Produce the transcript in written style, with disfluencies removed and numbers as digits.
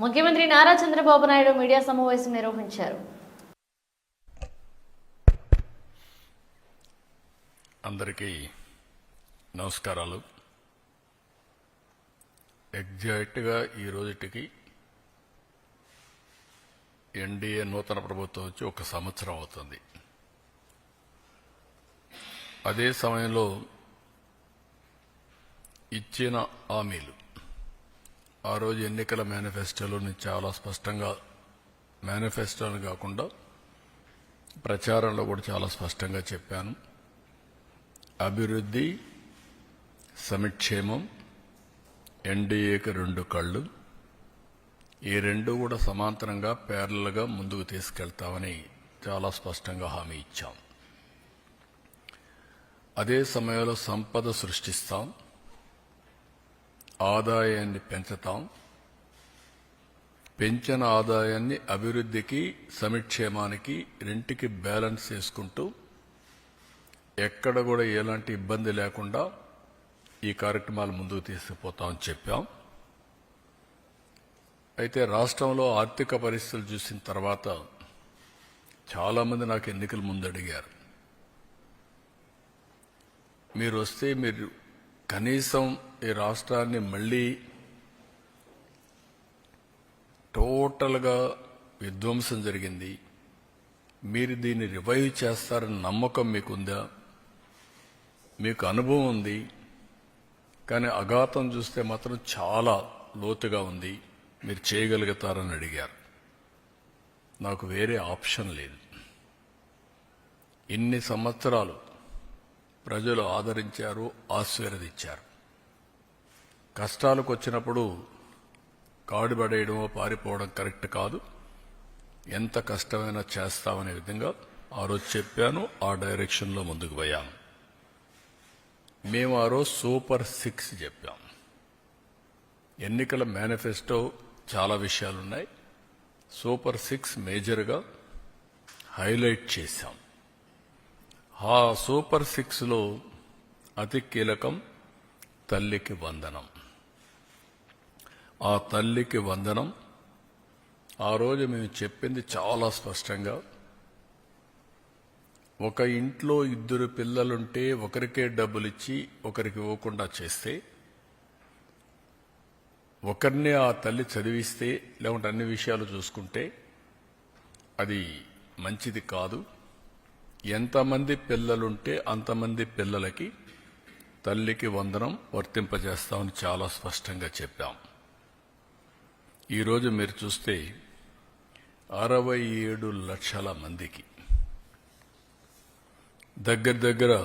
ముఖ్యమంత్రి నారా చంద్రబాబు నాయుడు మీడియా సమావేశం నిర్వహించారు. అందరికీ నమస్కారాలు. ఎగ్జాక్ట్గా ఈ రోజుటికి ఎన్డీఏ నూతన ప్రభుత్వం వచ్చి 1 సంవత్సరం అవుతుంది. అదే సమయంలో ఇచ్చిన హామీలు ఆ రోజు ఎన్నికల మేనిఫెస్టోలోని చాలా స్పష్టంగా, మేనిఫెస్టోని కాకుండా ప్రచారంలో కూడా చాలా స్పష్టంగా చెప్పాను. అభివృద్ధి, సంక్షేమం, ఎన్డీఏకి 2 కళ్ళు, ఈ 2 కూడా సమాంతరంగా ప్యారలల్గా ముందుకు తీసుకెళ్తామని చాలా స్పష్టంగా హామీ ఇచ్చాం. అదే సమయంలో సంపద సృష్టిస్తాం, ఆదాయాన్ని పెంచుతాం, పెంచిన ఆదాయాన్ని అభివృద్ధికి, సంక్షేమానికి రెంటికి బ్యాలెన్స్ చేసుకుంటూ ఎక్కడ కూడా ఎలాంటి ఇబ్బంది లేకుండా ఈ కార్యక్రమాలు ముందుకు తీసుకుపోతామని చెప్పాం. అయితే రాష్ట్రంలో ఆర్థిక పరిస్థితులు చూసిన తర్వాత చాలామంది నాకు ఎన్నికల ముందు అడిగారు, మీరు వస్తే మీరు కనీసం ఈ రాష్ట్రాన్ని మళ్ళీ టోటల్గా విధ్వంసం జరిగింది, మీరు దీన్ని రివైవ్ చేస్తారని నమ్మకం మీకుందా, మీకు అనుభవం ఉంది, కానీ అఘాతం చూస్తే మాత్రం చాలా లోతుగా ఉంది, మీరు చేయగలుగుతారని అడిగారు. నాకు వేరే ఆప్షన్ లేదు. ఇన్ని సంవత్సరాలు ప్రజలు ఆదరించారు, ఆశీర్వదించారు. కష్టాలకు వచ్చినప్పుడు కాడుబడేయడమో పారిపోవడం కరెక్ట్ కాదు. ఎంత కష్టమైనా చేస్తామనే విధంగా ఆ రోజు చెప్పాను, ఆ డైరెక్షన్లో ముందుకు పోయాను. మేము ఆ రోజు సూపర్ 6 చెప్పాం. ఎన్నికల మేనిఫెస్టో చాలా విషయాలున్నాయి, సూపర్ 6 మేజర్గా హైలైట్ చేశాం. ఆ సూపర్ 6లో అతి కీలకం తల్లికి వందనం. ఆ తల్లికి వందనం ఆ రోజు మేము చెప్పింది చాలా స్పష్టంగా, ఒక ఇంట్లో 2 పిల్లలుంటే ఒకరికే డబ్బులు ఇచ్చి ఒకరికి ఇవ్వకుండా చేస్తే, ఒకరినే ఆ తల్లి చదివిస్తే, లేకుంటే అన్ని విషయాలు చూసుకుంటే అది మంచిది కాదు. ఎంతమంది పిల్లలుంటే అంతమంది పిల్లలకి తల్లికి వందనం వర్తింపజేస్తామని చాలా స్పష్టంగా చెప్పాం. ఈరోజు మీరు చూస్తే 67 లక్షల మందికి దగ్గర